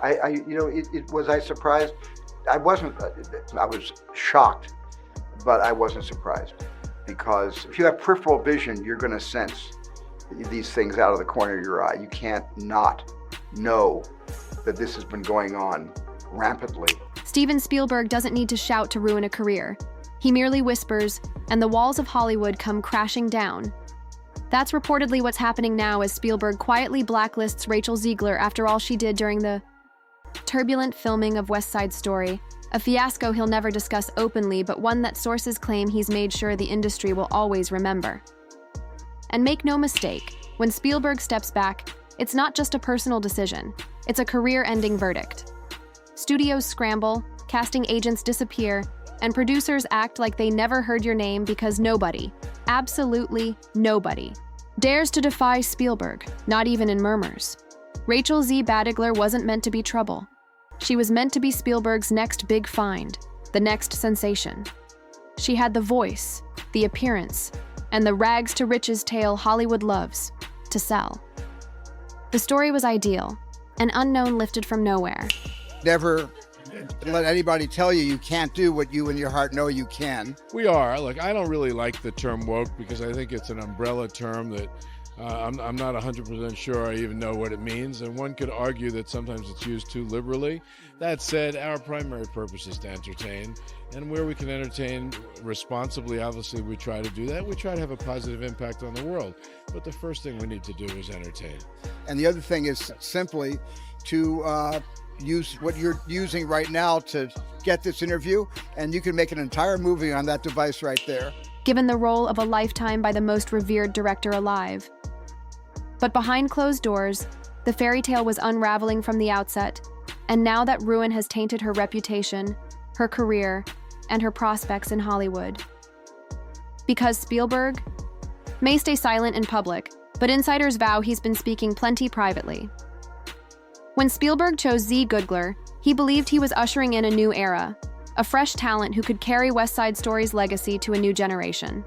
Was I surprised? I wasn't. I was shocked, but I wasn't surprised, because if you have peripheral vision, you're going to sense these things out of the corner of your eye. You can't not know that this has been going on rampantly. Steven Spielberg doesn't need to shout to ruin a career. He merely whispers, and the walls of Hollywood come crashing down. That's reportedly what's happening now as Spielberg quietly blacklists Rachel Zegler after all she did during the turbulent filming of West Side Story, a fiasco he'll never discuss openly, but one that sources claim he's made sure the industry will always remember. And make no mistake, when Spielberg steps back, it's not just a personal decision, it's a career-ending verdict. Studios scramble, casting agents disappear, and producers act like they never heard your name because nobody, absolutely nobody, dares to defy Spielberg, not even in murmurs. Rachel Zegler wasn't meant to be trouble. She was meant to be Spielberg's next big find, the next sensation. She had the voice, the appearance, and the rags-to-riches tale Hollywood loves to sell. The story was ideal, an unknown lifted from nowhere. Never let anybody tell you can't do what you in your heart know you can. We are. Look, I don't really like the term woke because I think it's an umbrella term that I'm not 100% sure I even know what it means, and one could argue that sometimes it's used too liberally. That said, our primary purpose is to entertain, and where we can entertain responsibly, obviously we try to do that. We try to have a positive impact on the world, but the first thing we need to do is entertain. And the other thing is simply to use what you're using right now to get this interview, and you can make an entire movie on that device right there. Given the role of a lifetime by the most revered director alive. But behind closed doors, the fairy tale was unraveling from the outset, and now that ruin has tainted her reputation, her career, and her prospects in Hollywood. Because Spielberg may stay silent in public, but insiders vow he's been speaking plenty privately. When Spielberg chose Zegler, he believed he was ushering in a new era, a fresh talent who could carry West Side Story's legacy to a new generation.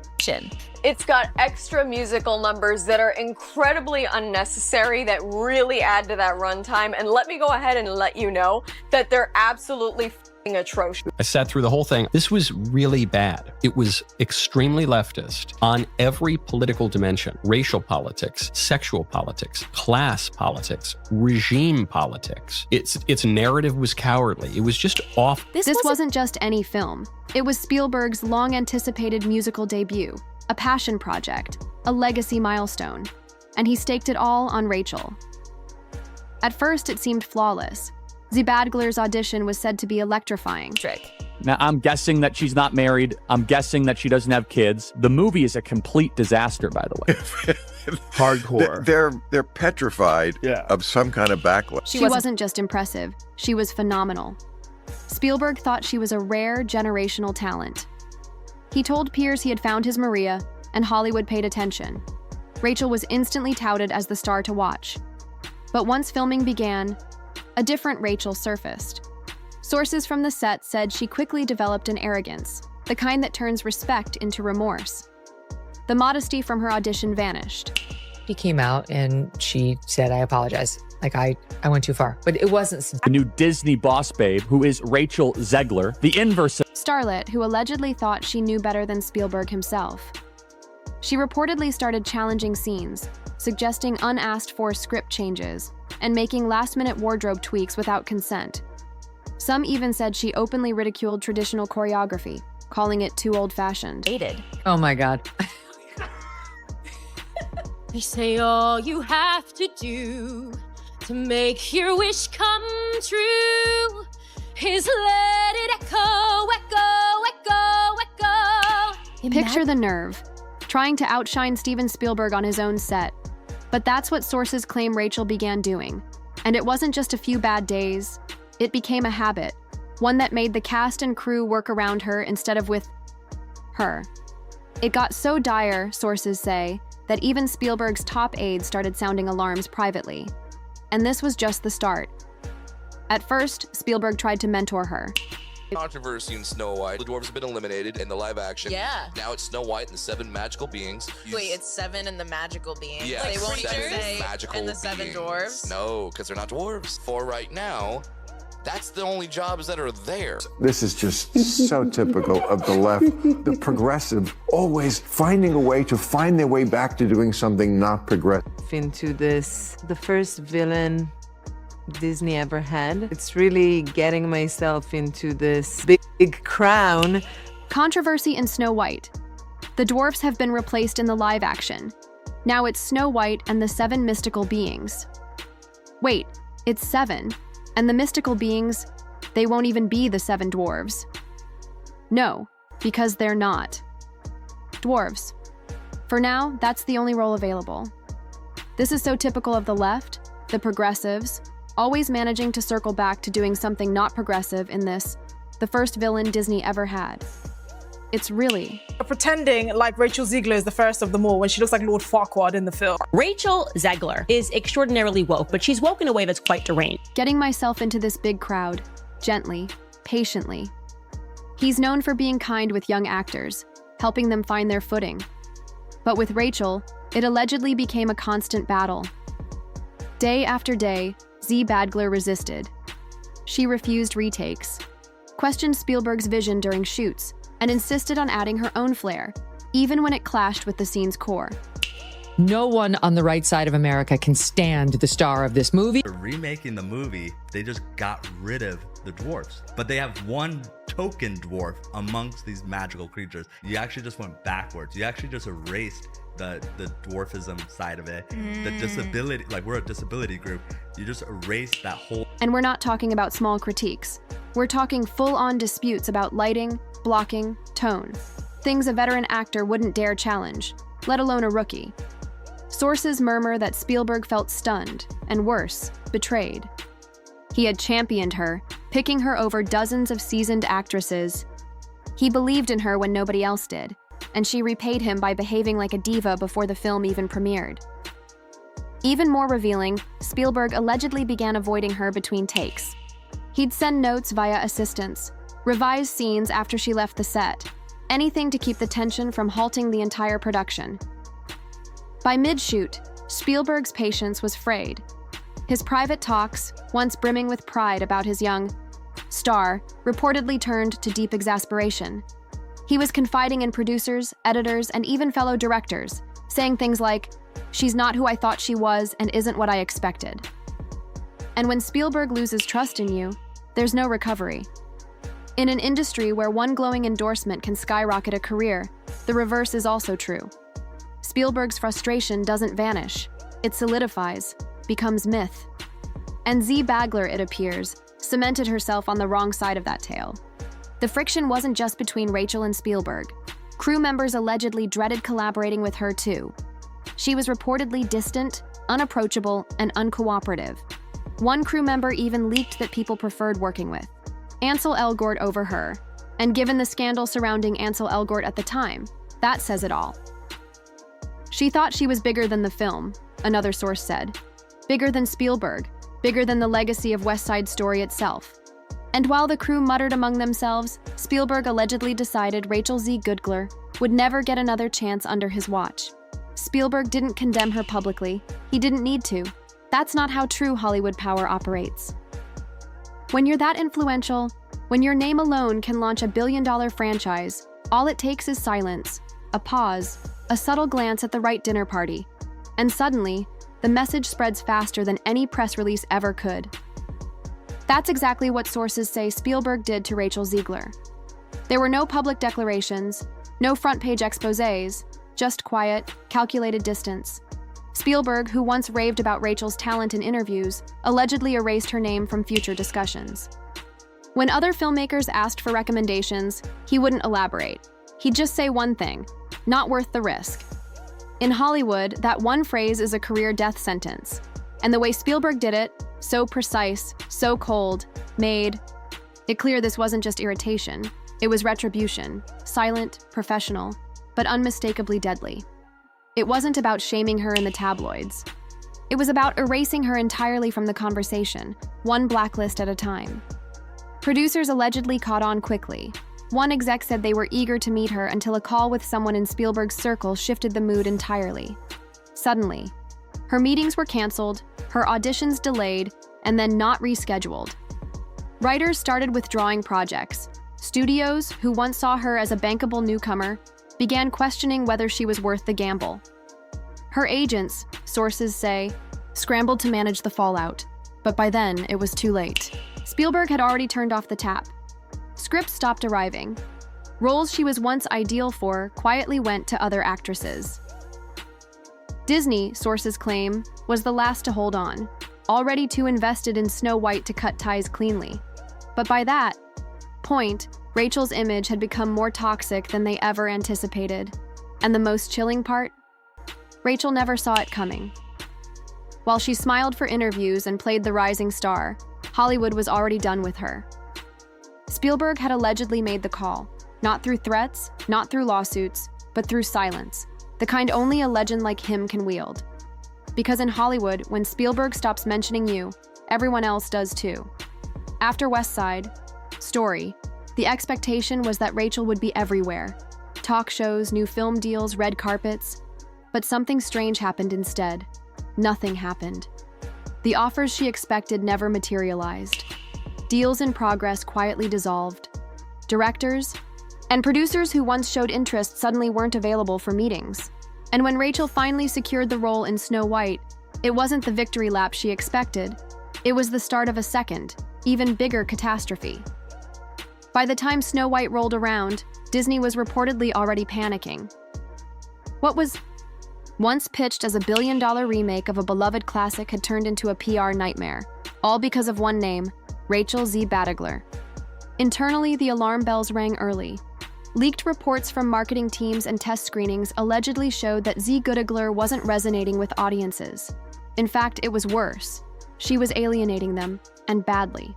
It's got extra musical numbers that are incredibly unnecessary that really add to that runtime, and let me go ahead and let you know that they're absolutely f***ing atrocious. I sat through the whole thing. This was really bad. It was extremely leftist on every political dimension: racial politics, sexual politics, class politics, regime politics. Its narrative was cowardly. It was just off. This wasn't just any film. It was Spielberg's long-anticipated musical debut, a passion project, a legacy milestone, and he staked it all on Rachel. At first, it seemed flawless. Zegler's audition was said to be electrifying. Now, I'm guessing that she's not married. I'm guessing that she doesn't have kids. The movie is a complete disaster, by the way. Hardcore. They're petrified of some kind of backlash. She wasn't just impressive, she was phenomenal. Spielberg thought she was a rare generational talent. He told peers he had found his Maria, and Hollywood paid attention. Rachel was instantly touted as the star to watch. But once filming began, a different Rachel surfaced. Sources from the set said she quickly developed an arrogance, the kind that turns respect into remorse. The modesty from her audition vanished. She came out and she said, "I apologize. Like, I went too far." But it wasn't. The new Disney boss babe, who is Rachel Zegler, the inverse of starlet who allegedly thought she knew better than Spielberg himself. She reportedly started challenging scenes, suggesting unasked-for script changes, and making last-minute wardrobe tweaks without consent. Some even said she openly ridiculed traditional choreography, calling it too old-fashioned. Oh my God. They say all you have to do to make your wish come true is let it echo, echo, echo, echo. Picture the nerve, trying to outshine Steven Spielberg on his own set. But that's what sources claim Rachel began doing. And it wasn't just a few bad days. It became a habit, one that made the cast and crew work around her instead of with her. It got so dire, sources say, that even Spielberg's top aides started sounding alarms privately. And this was just the start. At first, Spielberg tried to mentor her. Controversy in Snow White. The dwarves have been eliminated in the live action. Yeah. Now it's Snow White and the 7 magical beings. Wait, it's 7 and the magical beings. Yeah, They won't even 7 say magical and the 7 beings. dwarves. No, because they're not dwarves. For right now, that's the only jobs that are there. This is just so typical of the left, the progressive, always finding a way to find their way back to doing something not progressive. Into this, the first villain Disney ever had. It's really getting myself into this big crown. Controversy in Snow White. The dwarfs have been replaced in the live action. Now it's Snow White and the 7 mystical beings. Wait, it's 7. And the mystical beings, they won't even be the 7 dwarves. No, because they're not. Dwarves. For now, that's the only role available. This is so typical of the left, the progressives, always managing to circle back to doing something not progressive in this, the first villain Disney ever had. It's really... pretending like Rachel Zegler is the first of them all when she looks like Lord Farquaad in the film. Rachel Zegler is extraordinarily woke, but she's woke in a way that's quite deranged. Getting myself into this big crowd, gently, patiently. He's known for being kind with young actors, helping them find their footing. But with Rachel, it allegedly became a constant battle. Day after day, Z. Badgler resisted. She refused retakes, questioned Spielberg's vision during shoots, and insisted on adding her own flair, even when it clashed with the scene's core. No one on the right side of America can stand the star of this movie. Remaking the movie, they just got rid of the dwarfs, but they have one token dwarf amongst these magical creatures. You actually just went backwards. You actually just erased the dwarfism side of it, the disability, like we're a disability group. You just erased that whole. And we're not talking about small critiques. We're talking full-on disputes about lighting, blocking, tone. Things a veteran actor wouldn't dare challenge, let alone a rookie. Sources murmur that Spielberg felt stunned, and worse, betrayed. He had championed her, picking her over dozens of seasoned actresses. He believed in her when nobody else did, and she repaid him by behaving like a diva before the film even premiered. Even more revealing, Spielberg allegedly began avoiding her between takes. He'd send notes via assistants, revise scenes after she left the set, anything to keep the tension from halting the entire production. By mid-shoot, Spielberg's patience was frayed. His private talks, once brimming with pride about his young star, reportedly turned to deep exasperation. He was confiding in producers, editors, and even fellow directors, saying things like, "She's not who I thought she was and isn't what I expected." And when Spielberg loses trust in you, there's no recovery. In an industry where one glowing endorsement can skyrocket a career, the reverse is also true. Spielberg's frustration doesn't vanish. It solidifies, becomes myth. And Z. Badgler, it appears, cemented herself on the wrong side of that tale. The friction wasn't just between Rachel and Spielberg. Crew members allegedly dreaded collaborating with her too. She was reportedly distant, unapproachable, and uncooperative. One crew member even leaked that people preferred working with Ansel Elgort over her. And given the scandal surrounding Ansel Elgort at the time, that says it all. She thought she was bigger than the film, another source said. Bigger than Spielberg, bigger than the legacy of West Side Story itself. And while the crew muttered among themselves, Spielberg allegedly decided Rachel Zegler would never get another chance under his watch. Spielberg didn't condemn her publicly. He didn't need to. That's not how true Hollywood power operates. When you're that influential, when your name alone can launch $1 billion franchise, all it takes is silence, a pause, a subtle glance at the right dinner party, and suddenly, the message spreads faster than any press release ever could. That's exactly what sources say Spielberg did to Rachel Zegler. There were no public declarations, no front-page exposés, just quiet, calculated distance. Spielberg, who once raved about Rachel's talent in interviews, allegedly erased her name from future discussions. When other filmmakers asked for recommendations, he wouldn't elaborate. He'd just say one thing: not worth the risk. In Hollywood, that one phrase is a career death sentence. And the way Spielberg did it, so precise, so cold, made it clear this wasn't just irritation. It was retribution, silent, professional, but unmistakably deadly. It wasn't about shaming her in the tabloids. It was about erasing her entirely from the conversation, one blacklist at a time. Producers allegedly caught on quickly. One exec said they were eager to meet her until a call with someone in Spielberg's circle shifted the mood entirely. Suddenly, her meetings were canceled, her auditions delayed, and then not rescheduled. Writers started withdrawing projects. Studios, who once saw her as a bankable newcomer, began questioning whether she was worth the gamble. Her agents, sources say, scrambled to manage the fallout, but by then it was too late. Spielberg had already turned off the tap. Scripts stopped arriving. Roles she was once ideal for quietly went to other actresses. Disney, sources claim, was the last to hold on, already too invested in Snow White to cut ties cleanly. But by that point, Rachel's image had become more toxic than they ever anticipated. And the most chilling part? Rachel never saw it coming. While she smiled for interviews and played the rising star, Hollywood was already done with her. Spielberg had allegedly made the call, not through threats, not through lawsuits, but through silence, the kind only a legend like him can wield. Because in Hollywood, when Spielberg stops mentioning you, everyone else does too. After West Side Story, the expectation was that Rachel would be everywhere. Talk shows, new film deals, red carpets. But something strange happened instead. Nothing happened. The offers she expected never materialized. Deals in progress quietly dissolved. Directors and producers who once showed interest suddenly weren't available for meetings. And when Rachel finally secured the role in Snow White, it wasn't the victory lap she expected. It was the start of a second, even bigger catastrophe. By the time Snow White rolled around, Disney was reportedly already panicking. What was once pitched as a billion-dollar remake of a beloved classic had turned into a PR nightmare, all because of one name, Rachel Zegler. Internally, the alarm bells rang early. Leaked reports from marketing teams and test screenings allegedly showed that Zegler wasn't resonating with audiences. In fact, it was worse. She was alienating them, and badly.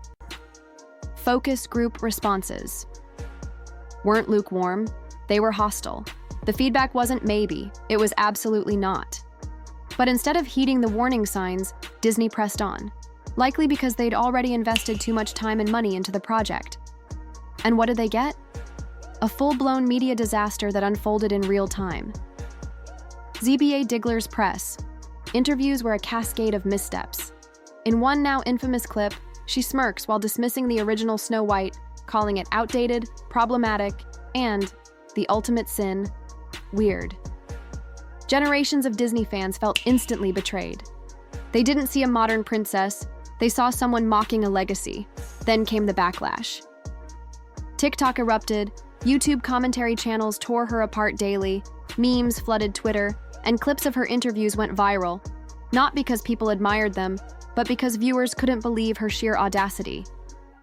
Focus group responses weren't lukewarm, they were hostile. The feedback wasn't maybe, it was absolutely not. But instead of heeding the warning signs, Disney pressed on, likely because they'd already invested too much time and money into the project. And what did they get? A full-blown media disaster that unfolded in real time. Zegler's press. Interviews were a cascade of missteps. In one now infamous clip, she smirks while dismissing the original Snow White, calling it outdated, problematic, and, the ultimate sin, weird. Generations of Disney fans felt instantly betrayed. They didn't see a modern princess, they saw someone mocking a legacy. Then came the backlash. TikTok erupted, YouTube commentary channels tore her apart daily, memes flooded Twitter, and clips of her interviews went viral, not because people admired them, but because viewers couldn't believe her sheer audacity.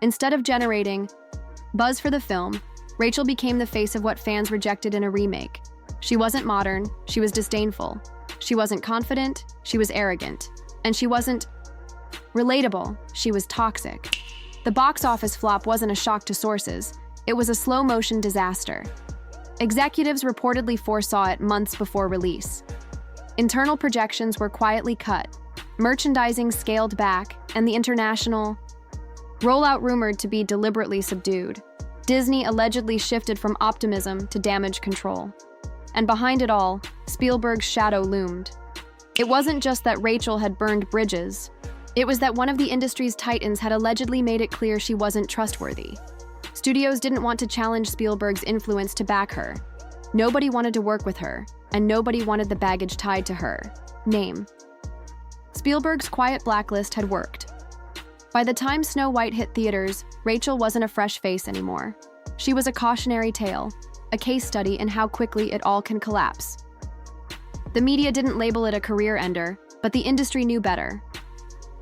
Instead of generating buzz for the film, Rachel became the face of what fans rejected in a remake. She wasn't modern, she was disdainful. She wasn't confident, she was arrogant. And she wasn't relatable, she was toxic. The box office flop wasn't a shock to sources, it was a slow-motion disaster. Executives reportedly foresaw it months before release. Internal projections were quietly cut, merchandising scaled back, and the international rollout rumored to be deliberately subdued. Disney allegedly shifted from optimism to damage control. And behind it all, Spielberg's shadow loomed. It wasn't just that Rachel had burned bridges. It was that one of the industry's titans had allegedly made it clear she wasn't trustworthy. Studios didn't want to challenge Spielberg's influence to back her. Nobody wanted to work with her, and nobody wanted the baggage tied to her name. Spielberg's quiet blacklist had worked. By the time Snow White hit theaters, Rachel wasn't a fresh face anymore. She was a cautionary tale, a case study in how quickly it all can collapse. The media didn't label it a career ender, but the industry knew better.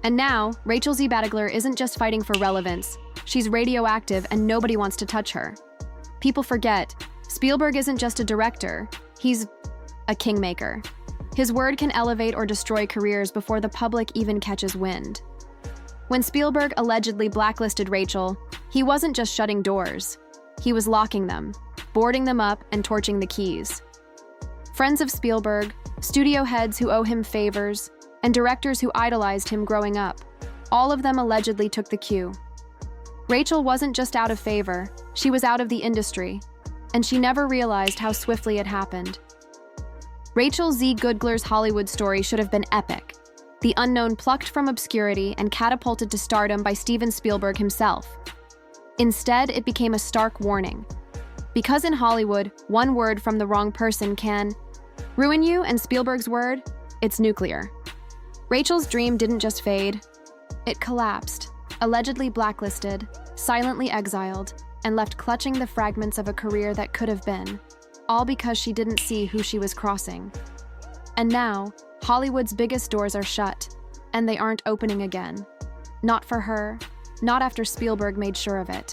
And now, Rachel Zegler isn't just fighting for relevance, she's radioactive and nobody wants to touch her. People forget, Spielberg isn't just a director, he's a kingmaker. His word can elevate or destroy careers before the public even catches wind. When Spielberg allegedly blacklisted Rachel, he wasn't just shutting doors. He was locking them, boarding them up, and torching the keys. Friends of Spielberg, studio heads who owe him favors, and directors who idolized him growing up, all of them allegedly took the cue. Rachel wasn't just out of favor, she was out of the industry, and she never realized how swiftly it happened. Rachel Zegler's Hollywood story should have been epic. The unknown plucked from obscurity and catapulted to stardom by Steven Spielberg himself. Instead, it became a stark warning. Because in Hollywood, one word from the wrong person can ruin you, and Spielberg's word, it's nuclear. Rachel's dream didn't just fade, it collapsed, allegedly blacklisted, silently exiled, and left clutching the fragments of a career that could have been, all because she didn't see who she was crossing. And now, Hollywood's biggest doors are shut, and they aren't opening again. Not for her, not after Spielberg made sure of it.